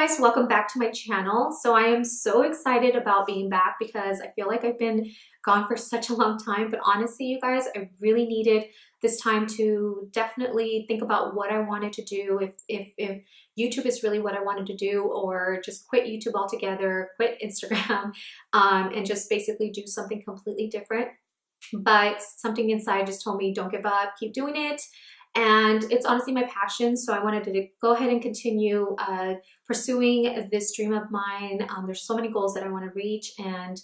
guys, welcome back to my channel. So I am so excited about being back because I feel like I've been gone for such a long time, but honestly you guys, I really needed this time to definitely think about what I wanted to do, if YouTube is really what I wanted to do, or just quit YouTube altogether, quit Instagram, and just basically do something completely different. But something inside just told me, don't give up, keep doing it. And it's honestly my passion, so I wanted to go ahead and continue pursuing this dream of mine. There's so many goals that I want to reach, and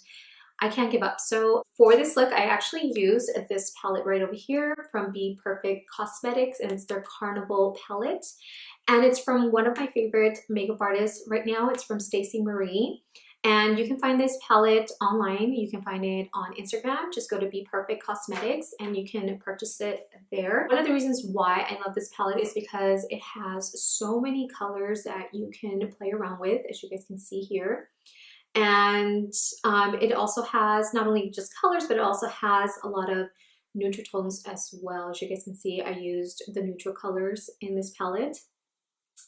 I can't give up. So for this look, I actually used this palette right over here from Be Perfect Cosmetics, and it's their Carnival palette. And it's from one of my favorite makeup artists right now. It's from Stacy. And you can find this palette online. You can find it on Instagram. Just go to Be Perfect Cosmetics and you can purchase it there. One of the reasons why I love this palette is because it has so many colors that you can play around with, as you guys can see here. And it also has not only just colors, but it also has a lot of neutral tones as well. As you guys can see, I used the neutral colors in this palette.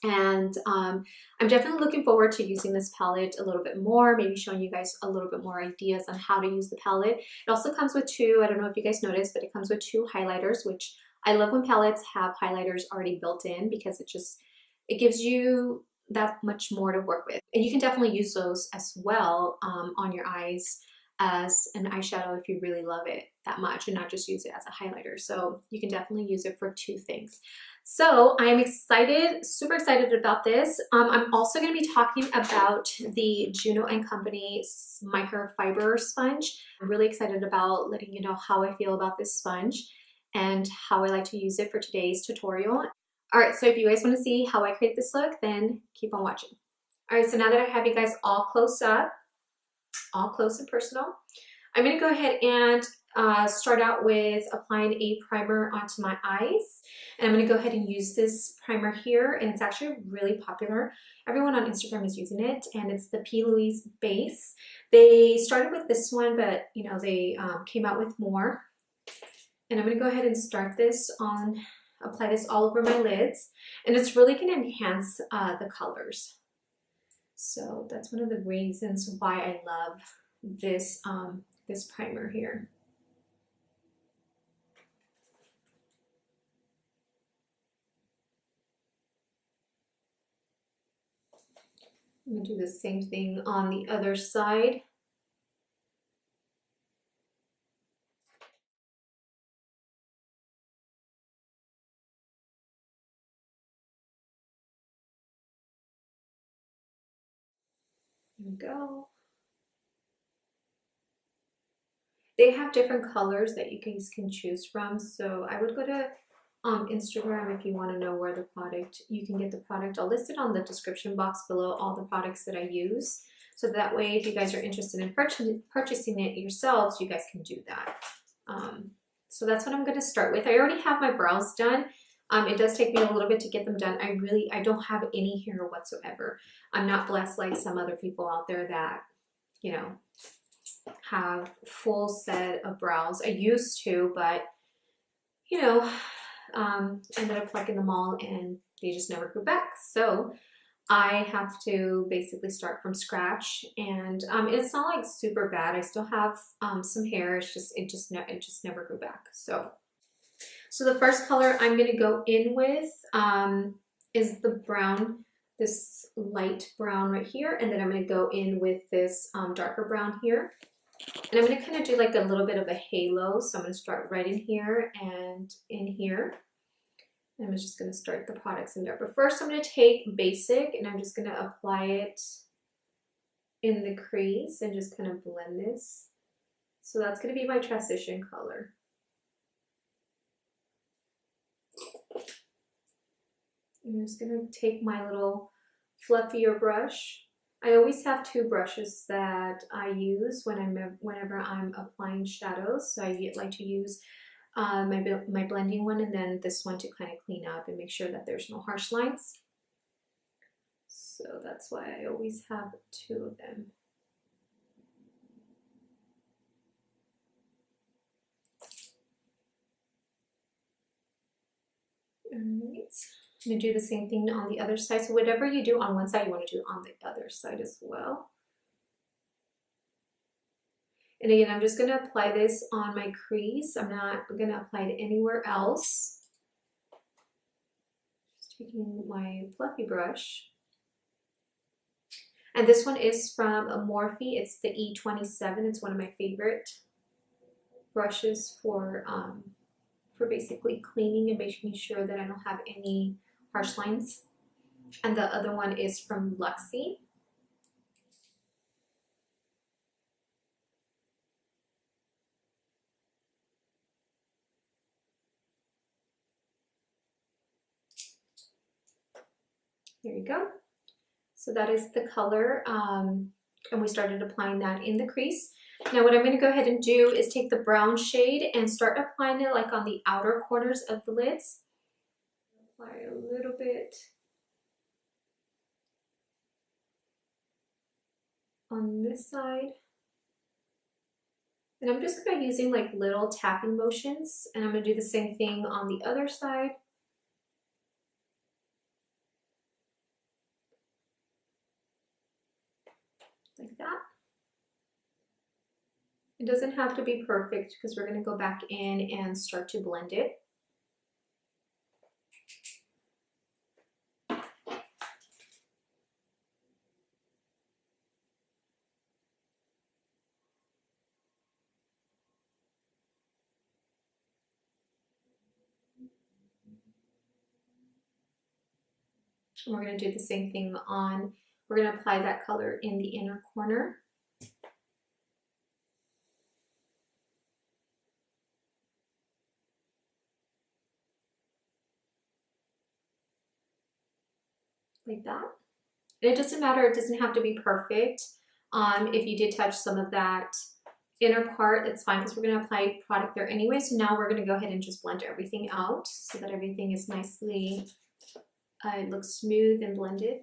And I'm definitely looking forward to using this palette a little bit more, maybe showing you guys a little bit more ideas on how to use the palette. It also comes with two, I don't know if you guys noticed, but it comes with two highlighters, which I love when palettes have highlighters already built in, because it gives you that much more to work with. And you can definitely use those as well on your eyes as an eyeshadow if you really love it that much, and not just use it as a highlighter. So you can definitely use it for two things. So I am excited, super excited about this. I'm also going to be talking about the Juno Company Microfiber sponge. I'm really excited about letting you know how I feel about this sponge and how I like to use it for today's tutorial. All right, so if you guys want to see how I create this look, then keep on watching. All right, so now that I have you guys all close up, all close and personal, I'm going to go ahead and start out with applying a primer onto my eyes. And I'm going to go ahead and use this primer here, and it's actually really popular. Everyone on Instagram is using it, and it's the P. Louise base. They started with this one, but you know, they came out with more. And I'm going to go ahead and start this on, apply this all over my lids, and it's really going to enhance the colors. So that's one of the reasons why I love this this primer here. I'm going to do the same thing on the other side. There we go. They have different colors that you guys can choose from, so I would go to Instagram if you want to know where the product, you can get the product. I'll list it on the description box below, all the products that I use, so that way if you guys are interested in purchasing it yourselves, you guys can do that. So that's what I'm going to start with. I already have my brows done. It does take me a little bit to get them done. I don't have any hair whatsoever. I'm not blessed like some other people out there that, you know, have full set of brows. I used to, but you know, ended up plucking them all and they just never grew back. So I have to basically start from scratch, and it's not like super bad. I still have some hair. It's just it just never grew back. So the first color I'm going to go in with is the brown, this light brown right here, and then I'm going to go in with this darker brown here. And I'm going to kind of do like a little bit of a halo. So I'm going to start right in here and in here. And I'm just going to start the products in there. But first I'm going to take Basic, and I'm just going to apply it in the crease and just kind of blend this. So that's going to be my transition color. I'm just going to take my little fluffier brush. I always have two brushes that I use whenever I'm applying shadows. So I like to use my blending one, and then this one to kind of clean up and make sure that there's no harsh lines. So that's why I always have two of them. All right. I'm going to do the same thing on the other side. So whatever you do on one side, you want to do on the other side as well. And again, I'm just going to apply this on my crease. I'm not going to apply it anywhere else. Just taking my fluffy brush. And this one is from Morphe. It's the E27. It's one of my favorite brushes for basically cleaning and making sure that I don't have any harsh lines. And the other one is from Elcie. There you go. So that is the color, and we started applying that in the crease. Now what I'm going to go ahead and do is take the brown shade and start applying it like on the outer corners of the lids. Apply a little bit on this side. And I'm just kind of using like little tapping motions, and I'm going to do the same thing on the other side. Like that. It doesn't have to be perfect because we're going to go back in and start to blend it. And we're going to do the same thing on, we're going to apply that color in the inner corner. Like that. And it doesn't matter, it doesn't have to be perfect. If you did touch some of that inner part, it's fine because we're going to apply product there anyway. So now we're going to go ahead and just blend everything out so that everything is nicely, it looks smooth and blended.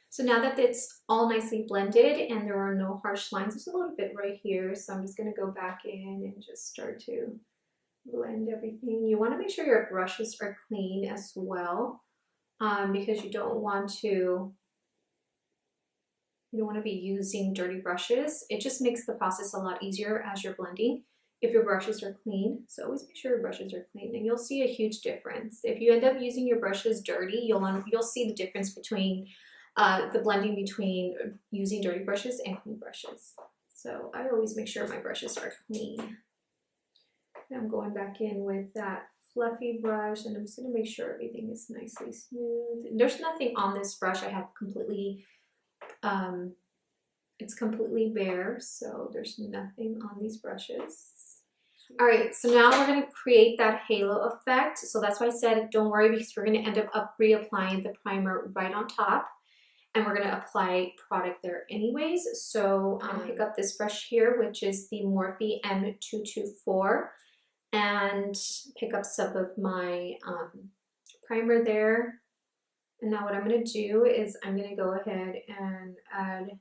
So now that it's all nicely blended and there are no harsh lines, there's a little bit right here. So I'm just going to go back in and just start to blend everything. You want to make sure your brushes are clean as well, because you don't want to be using dirty brushes. It just makes the process a lot easier as you're blending if your brushes are clean. So always make sure your brushes are clean, and you'll see a huge difference. If you end up using your brushes dirty, you'll see the difference between the blending between using dirty brushes and clean brushes. So I always make sure my brushes are clean. And I'm going back in with that fluffy brush, and I'm just going to make sure everything is nicely smooth. There's nothing on this brush. I have completely, it's completely bare, so there's nothing on these brushes. All right, so now we're going to create that halo effect. So that's why I said don't worry, because we're going to end up reapplying the primer right on top. And we're going to apply product there anyways. So I'm going to pick up this brush here, which is the Morphe M224, and pick up some of my primer there. And now what I'm going to do is I'm going to go ahead and add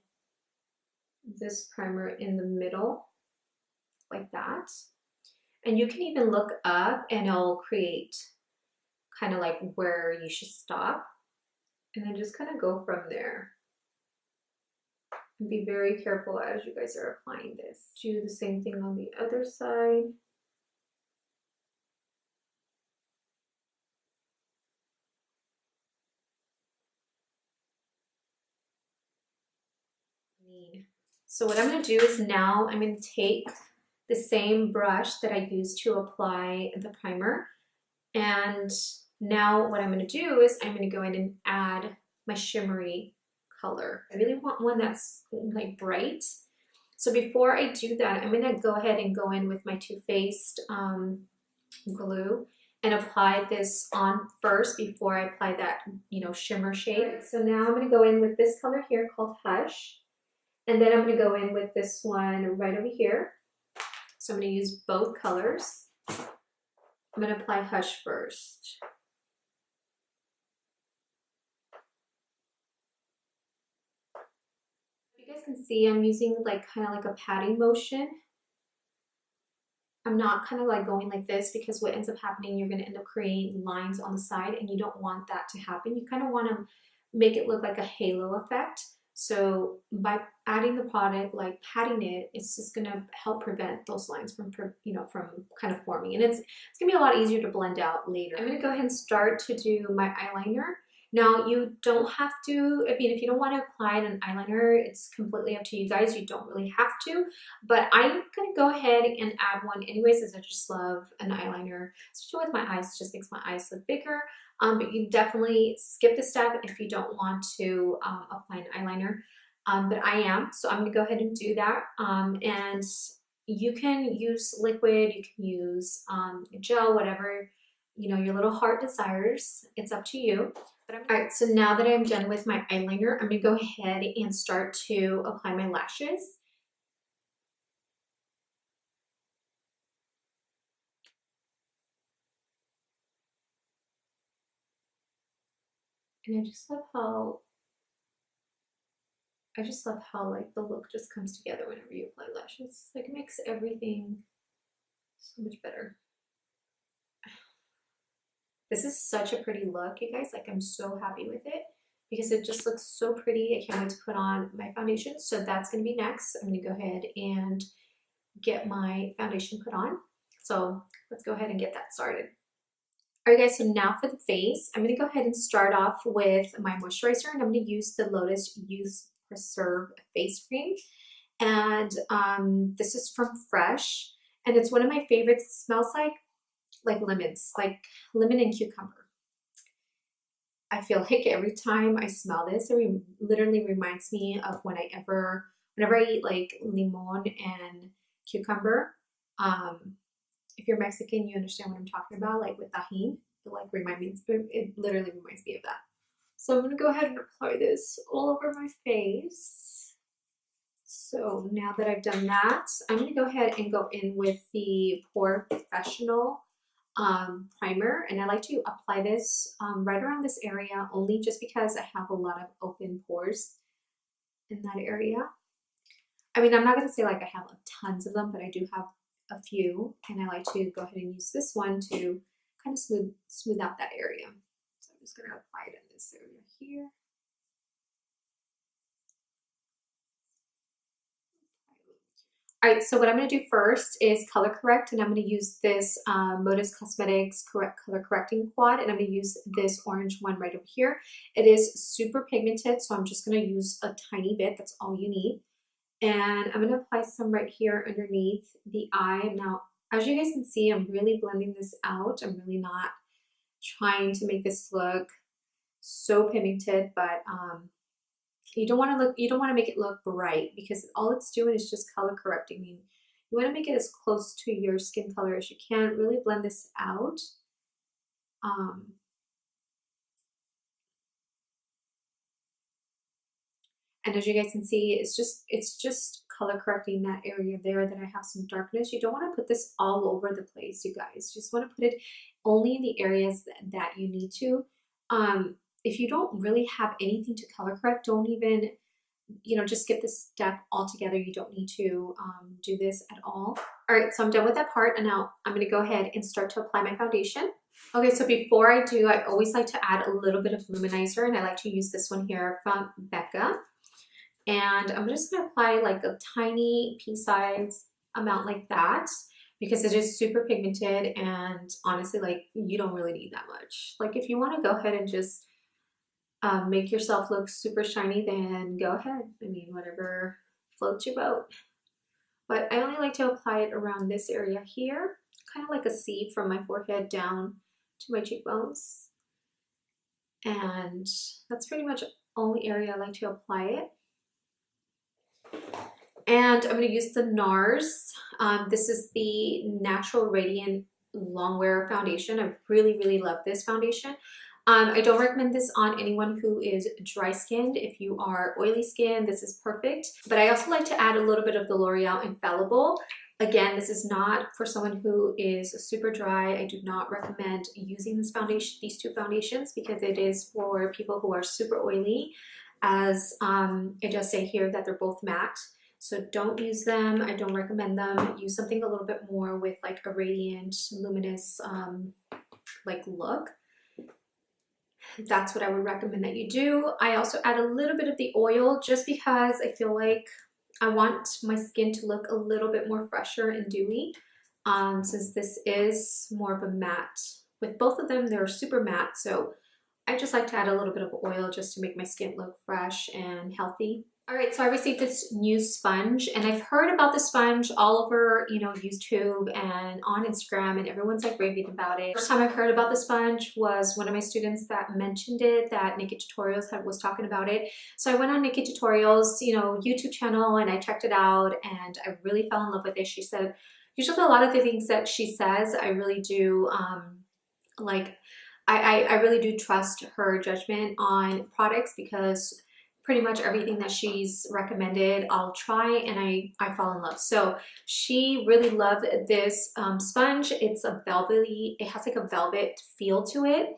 this primer in the middle, like that. And you can even look up and it'll create kind of like where you should stop. And then just kind of go from there. And be very careful as you guys are applying this. Do the same thing on the other side. So what I'm going to do is now I'm going to take the same brush that I used to apply the primer, and now what I'm going to do is I'm going to go in and add my shimmery color. I really want one that's like bright. So before I do that, I'm going to go ahead and go in with my Too Faced glue and apply this on first before I apply that, shimmer shade. So now I'm going to go in with this color here called Hush. And then I'm going to go in with this one right over here. So I'm going to use both colors. I'm going to apply Hush first. You guys can see I'm using like kind of like a patting motion. I'm not kind of like going like this, because what ends up happening, you're going to end up creating lines on the side, and you don't want that to happen. You kind of want to make it look like a halo effect. So by adding the product, like patting it, it's just going to help prevent those lines from, from kind of forming. And it's going to be a lot easier to blend out later. I'm going to go ahead and start to do my eyeliner. Now, you don't have to, I mean, if you don't want to apply an eyeliner, it's completely up to you guys. You don't really have to, but I'm going to go ahead and add one anyways, as I just love an eyeliner, especially with my eyes. It just makes my eyes look bigger. But you definitely skip the step if you don't want to apply an eyeliner. But I am, so I'm going to go ahead and do that. And you can use liquid, you can use gel, whatever your little heart desires. It's up to you. All right, so now that I'm done with my eyeliner, I'm going to go ahead and start to apply my lashes. And I just love how like the look just comes together whenever you apply lashes. Like, it makes everything so much better. This is such a pretty look, you guys. Like, I'm so happy with it because it just looks so pretty. I can't wait to put on my foundation. So that's going to be next. I'm going to go ahead and get my foundation put on. So let's go ahead and get that started. All right, guys, so now for the face, I'm going to go ahead and start off with my moisturizer, and I'm going to use the Lotus Youth Preserve Face Cream. And this is from Fresh, and it's one of my favorites. It smells like lemons, like lemon and cucumber. I feel like every time I smell this, it literally reminds me of whenever I eat like limon and cucumber. If you're Mexican, you understand what I'm talking about, like with tajin. It literally reminds me of that. So I'm gonna go ahead and apply this all over my face. So now that I've done that, I'm gonna go ahead and go in with the Pore Professional primer, and I like to apply this right around this area, only just because I have a lot of open pores in that area. I mean, I'm not gonna say like I have tons of them, but I do have a few, and I like to go ahead and use this one to kind of smooth out that area. So I'm just gonna apply it in this area here. All right, so what I'm going to do first is color correct, and I'm going to use this Modus Cosmetics Color Correcting Quad, and I'm going to use this orange one right over here. It is super pigmented, so I'm just going to use a tiny bit. That's all you need. And I'm going to apply some right here underneath the eye. Now, as you guys can see, I'm really blending this out. I'm really not trying to make this look so pigmented, but you don't want to make it look bright, because all it's doing is just color correcting. I mean, you want to make it as close to your skin color as you can. Really blend this out. And as you guys can see, it's just color correcting that area there that I have some darkness. You don't want to put this all over the place, you guys. You just want to put it only in the areas that you need to. If you don't really have anything to color correct, don't even, just skip this step altogether. You don't need to do this at all. All right, so I'm done with that part, and now I'm going to go ahead and start to apply my foundation. Okay, so before I do, I always like to add a little bit of luminizer, and I like to use this one here from Becca. And I'm just going to apply like a tiny pea-sized amount like that, because it is super pigmented, and honestly, like, you don't really need that much. Like, if you want to go ahead and just make yourself look super shiny, then go ahead. I mean, whatever floats your boat. But I only like to apply it around this area here, kind of like a C from my forehead down to my cheekbones. And that's pretty much the only area I like to apply it. And I'm going to use the Nars. This is the Natural Radiant Longwear Foundation. I really, really love this foundation. I don't recommend this on anyone who is dry skinned. If you are oily skin, this is perfect. But I also like to add a little bit of the L'Oreal Infallible. Again, this is not for someone who is super dry. I do not recommend using this foundation, these two foundations, because it is for people who are super oily, as it does say here that they're both matte. So don't use them. I don't recommend them. Use something a little bit more with like a radiant, luminous like look. That's what I would recommend that you do. I also add a little bit of the oil just because I feel like I want my skin to look a little bit more fresher and dewy, since this is more of a matte. With both of them, they're super matte, so I just like to add a little bit of oil just to make my skin look fresh and healthy. All right, so I received this new sponge, and I've heard about the sponge all over, you know, YouTube and on Instagram, and everyone's like raving about it. First time I heard about the sponge was one of my students that mentioned it, that Naked Tutorials was talking about it. So I went on Naked Tutorials, you know, YouTube channel, and I checked it out, and I really fell in love with it. She said, usually a lot of the things that she says, I really do, like, I really do trust her judgment on products, because pretty much everything that she's recommended I'll try, and I fall in love. So she really loved this sponge. It's a velvety, it has like a velvet feel to it,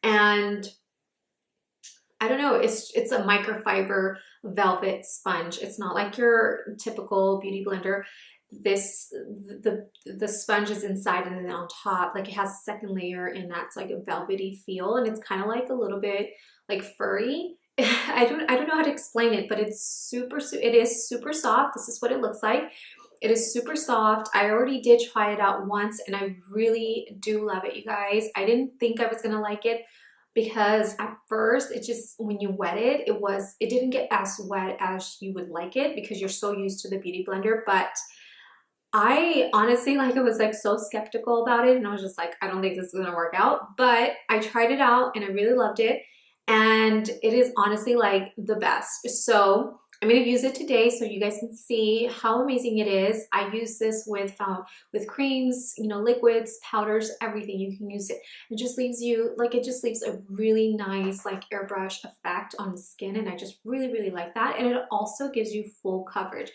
and I don't know, it's a microfiber velvet sponge. It's not like your typical beauty blender. The sponge is inside, and then on top, like, it has a second layer, and that's like a velvety feel, and it's kind of like a little bit like furry. I don't know how to explain it, but it is super soft. This is what it looks like. It is super soft. I already did try it out once, and I really do love it, you guys. I didn't think I was gonna like it, because at first it just, when you wet it, it didn't get as wet as you would like it, because you're so used to the beauty blender. But I honestly, like, I was like so skeptical about it, and I was just like, I don't think this is gonna work out. But I tried it out, and I really loved it. And it is honestly like the best. So I'm going to use it today so you guys can see how amazing it is. I use this with creams, you know, liquids, powders, everything. You can use it. It just leaves you, like, it just leaves a really nice like airbrush effect on the skin, and I just really like that. And it also gives you full coverage.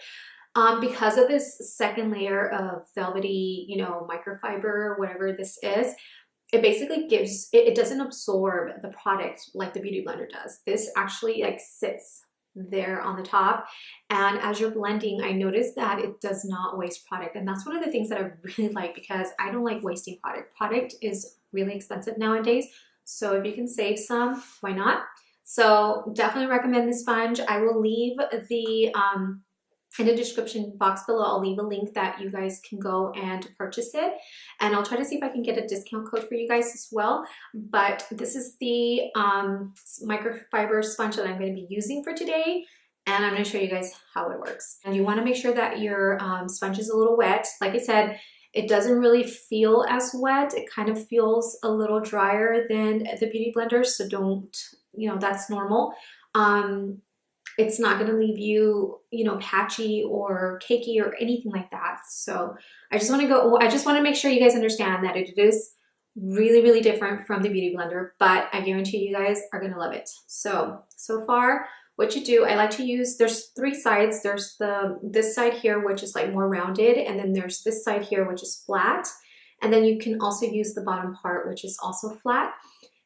Because of this second layer of velvety, you know, microfiber, whatever this is, it basically gives, it doesn't absorb the product like the beauty blender does. This actually like sits there on the top, and as you're blending, I noticed that it does not waste product. And that's one of the things that I really like, because I don't like wasting product. Product is really expensive nowadays, so if you can save some, why not? So definitely recommend this sponge. I will leave the in the description box below, I'll leave a link that you guys can go and purchase it, and I'll try to see if I can get a discount code for you guys as well. But this is the microfiber sponge that I'm going to be using for today, and I'm going to show you guys how it works. And you want to make sure that your sponge is a little wet. Like I said, it doesn't really feel as wet. It kind of feels a little drier than the beauty blender, so don't, you know, that's normal. It's not going to leave you, you know, patchy or cakey or anything like that. So I just want to make sure you guys understand that it is really different from the beauty blender, but I guarantee you guys are going to love it. So far, what you do, I like to use, there's three sides. There's this side here, which is like more rounded, and then there's this side here, which is flat. And then you can also use the bottom part, which is also flat.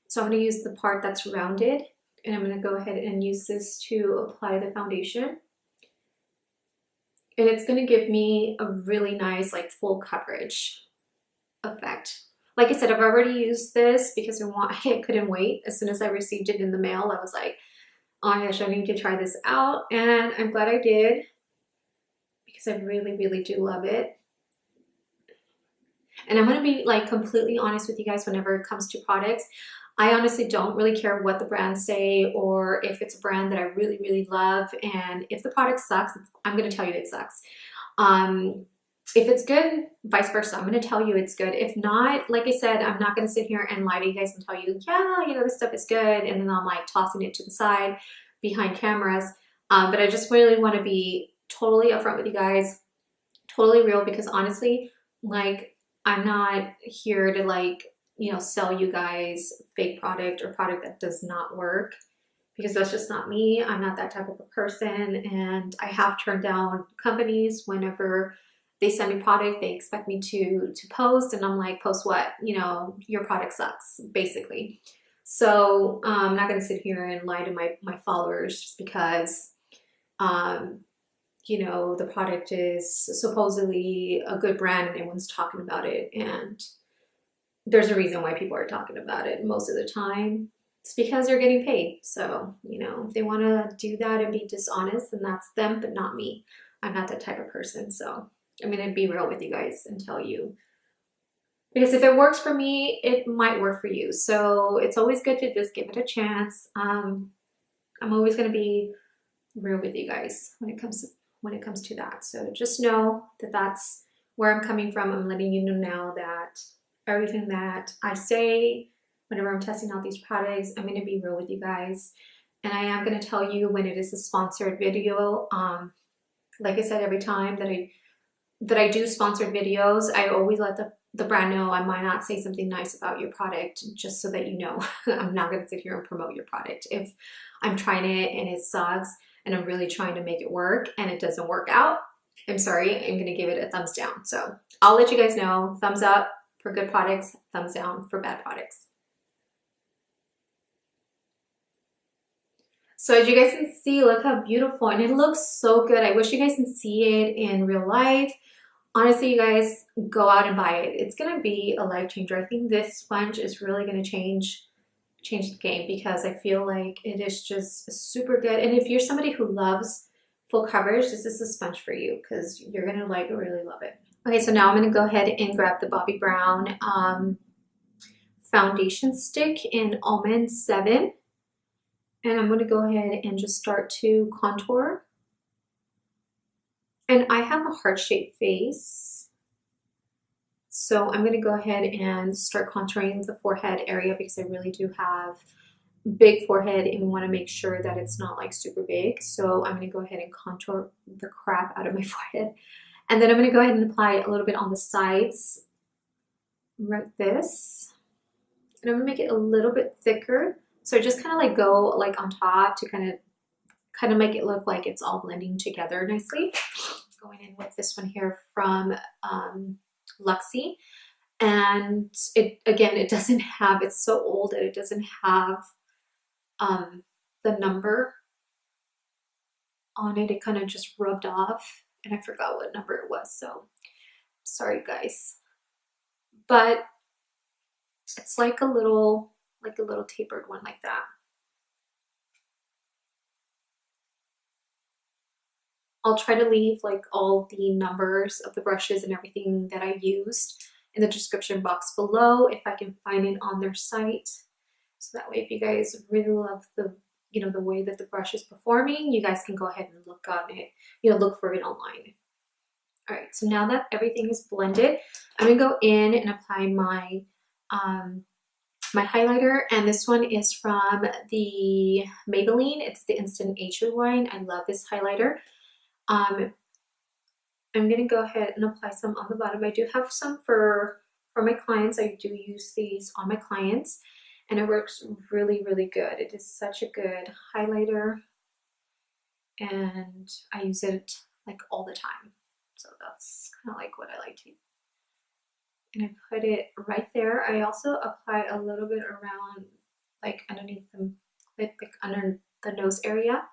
So I'm going to use the part that's rounded, and I'm going to go ahead and use this to apply the foundation. And it's going to give me a really nice, like, full coverage effect. Like I said, I've already used this because I couldn't wait. As soon as I received it in the mail, I was like, oh my gosh, I need to try this out. And I'm glad I did, because I really do love it. And I'm going to be like completely honest with you guys whenever it comes to products. I honestly don't really care what the brands say, or if it's a brand that I really love. And if the product sucks, I'm going to tell you it sucks. If it's good, vice versa, I'm going to tell you it's good. If not, like I said, I'm not going to sit here and lie to you guys and tell you, yeah, you know, this stuff is good, and then I'm like tossing it to the side behind cameras. But I just really want to be totally upfront with you guys, totally real, because honestly, like, I'm not here to like sell you guys fake product or product that does not work, because that's just not me. I'm not that type of a person, and I have turned down companies whenever they send me product. They expect me to post, and I'm like, post what? Your product sucks, basically. So I'm not going to sit here and lie to my followers just because the product is supposedly a good brand and everyone's talking about it, and there's a reason why people are talking about it most of the time. It's because they're getting paid. So, if they want to do that and be dishonest, then that's them, but not me. I'm not that type of person. So I'm going to be real with you guys and tell you, because if it works for me, it might work for you. So it's always good to just give it a chance. I'm always going to be real with you guys when it comes to that. So just know that that's where I'm coming from. I'm letting you know now that everything that I say whenever I'm testing out these products, I'm going to be real with you guys. And I am going to tell you when it is a sponsored video. Like I said, every time that I do sponsored videos, I always let the brand know I might not say something nice about your product, just so that you know. I'm not going to sit here and promote your product. If I'm trying it and it sucks and I'm really trying to make it work and it doesn't work out, I'm sorry, I'm going to give it a thumbs down. So I'll let you guys know. Thumbs up for good products, thumbs down for bad products. So as you guys can see, look how beautiful, and it looks so good. I wish you guys can see it in real life. Honestly, you guys, go out and buy it. It's going to be a life changer. I think this sponge is really going to change the game, because I feel like it is just super good. And if you're somebody who loves full coverage, this is a sponge for you, because you're going to really love it. Okay, so now I'm going to go ahead and grab the Bobbi Brown foundation stick in Almond 7. And I'm going to go ahead and just start to contour. And I have a heart-shaped face, so I'm going to go ahead and start contouring the forehead area, because I really do have big forehead and we want to make sure that it's not like super big. So I'm going to go ahead and contour the crap out of my forehead. And then I'm going to go ahead and apply a little bit on the sides, like this. And I'm going to make it a little bit thicker. So just kind of like go like on top to kind of make it look like it's all blending together nicely. Going in with this one here from Luxie. And it doesn't have, it's so old that it doesn't have the number on it. It kind of just rubbed off, and I forgot what number it was, so sorry guys. But it's like a little tapered one like that. I'll try to leave like all the numbers of the brushes and everything that I used in the description box below, if I can find it on their site. So that way, if you guys really love the way that the brush is performing, you guys can go ahead and look on it, look for it online. All right, so now that everything is blended, I'm gonna go in and apply my my highlighter, and this one is from the Maybelline. It's the Instant Age Rewind. I love this highlighter. I'm gonna go ahead and apply some on the bottom. I do have some for my clients. I do use these on my clients, and it works really, really good. It is such a good highlighter, and I use it like all the time. So that's kind of like what I like to. And I put it right there. I also apply a little bit around, like underneath the lip, like under the nose area.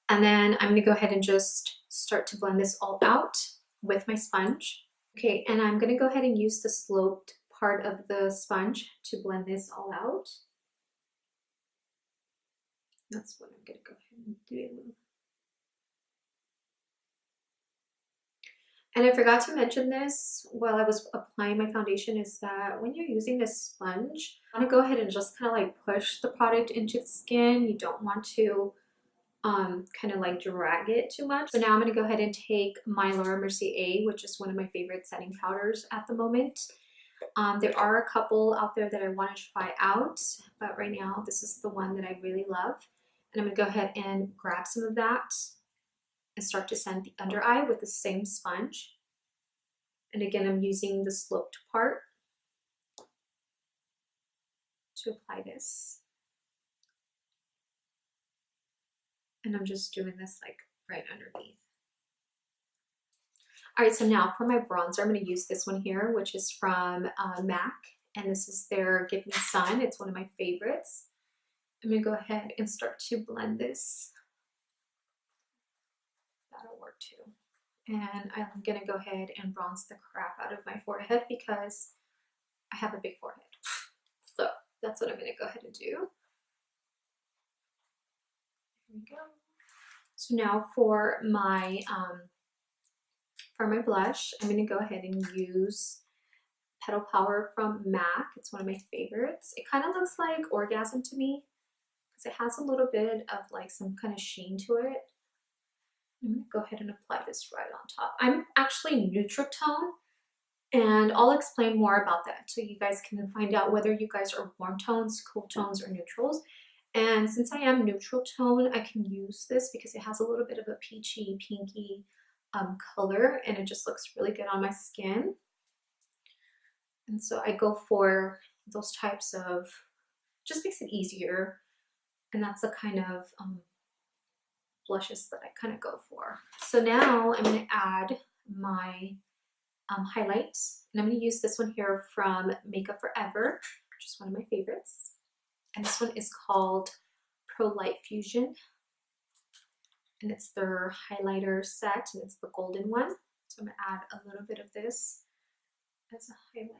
And then I'm gonna go ahead and just start to blend this all out with my sponge. Okay, and I'm gonna go ahead and use the sloped part of the sponge to blend this all out. That's what I'm gonna go ahead and do. And I forgot to mention this while I was applying my foundation, is that when you're using this sponge, you want to go ahead and just kind of like push the product into the skin. You don't want to kind of like drag it too much. So now I'm going to go ahead and take my Laura Mercier, which is one of my favorite setting powders at the moment. There are a couple out there that I want to try out, but right now this is the one that I really love. And I'm going to go ahead and grab some of that and start to set the under eye with the same sponge. And again, I'm using the sloped part. to apply this. And I'm just doing this like right underneath. All right, so now for my bronzer, I'm going to use this one here, which is from MAC, and this is their Give Me Sun. It's one of my favorites. I'm going to go ahead and start to blend this. That'll work too. And I'm going to go ahead and bronze the crap out of my forehead because I have a big forehead. So that's what I'm going to go ahead and do. Here we go. So now for my blush, I'm going to go ahead and use Petal Power from MAC. It's one of my favorites. It kind of looks like Orgasm to me because it has a little bit of like some kind of sheen to it. I'm going to go ahead and apply this right on top. I'm actually neutral tone, and I'll explain more about that so you guys can find out whether you guys are warm tones, cool tones, or neutrals. And since I am neutral tone, I can use this because it has a little bit of a peachy, pinky color, and it just looks really good on my skin. And so I go for those types of, just makes it easier. And that's the kind of blushes that I kind of go for. So now I'm going to add my highlights, and I'm going to use this one here from Makeup Forever, which is one of my favorites. And this one is called Pro Light Fusion. And it's their highlighter set, and it's the golden one. So I'm going to add a little bit of this as a highlight.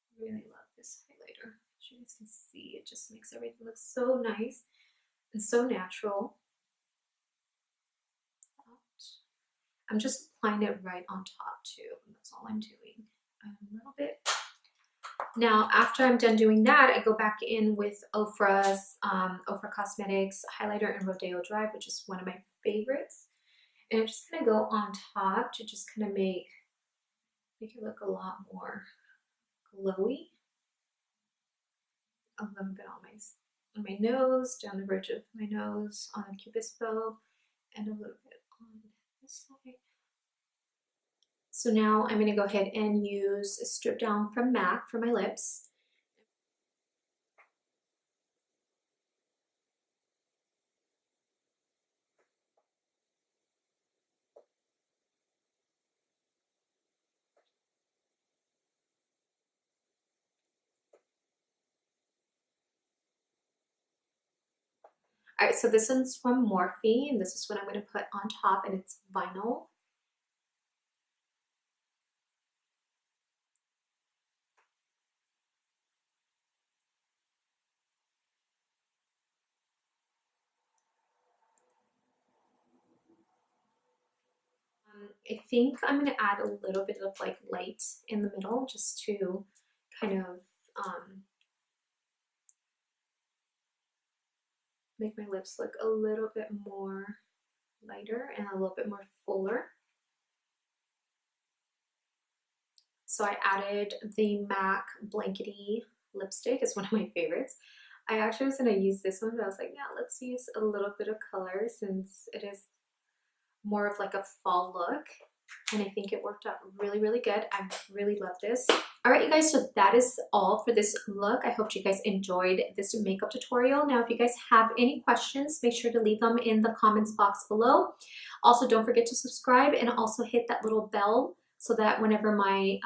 I really love this highlighter. As you guys can see, it just makes everything look so nice and so natural. I'm just applying it right on top too. That's all I'm doing. A little bit. Now, after I'm done doing that, I go back in with Ofra's Ofra Cosmetics highlighter in Rodeo Drive, which is one of my favorites. And I'm just gonna go on top to just kind of make it look a lot more glowy. A little bit on my nose, down the bridge of my nose, on the Cupid's bow, and a little bit on this side. So now I'm going to go ahead and use a Stripdown from MAC for my lips. All right, so this one's from Morphe, and this is what I'm going to put on top, and it's Vynol. I think I'm going to add a little bit of like light in the middle just to kind of make my lips look a little bit more lighter and a little bit more fuller. So I added the MAC Blankety lipstick. It's one of my favorites. I actually was going to use this one, but I was like, yeah, let's use a little bit of color since it is more of like a fall look. And I think it worked out really, really good. I really love this. All right, you guys, so that is all for this look. I hope you guys enjoyed this makeup tutorial. Now, if you guys have any questions, make sure to leave them in the comments box below. Also, don't forget to subscribe and also hit that little bell so that whenever I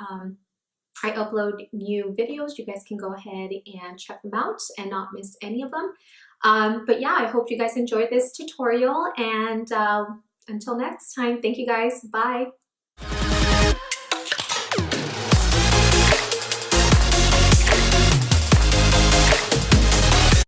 upload new videos, you guys can go ahead and check them out and not miss any of them. But yeah, I hope you guys enjoyed this tutorial, and until next time, thank you guys. Bye.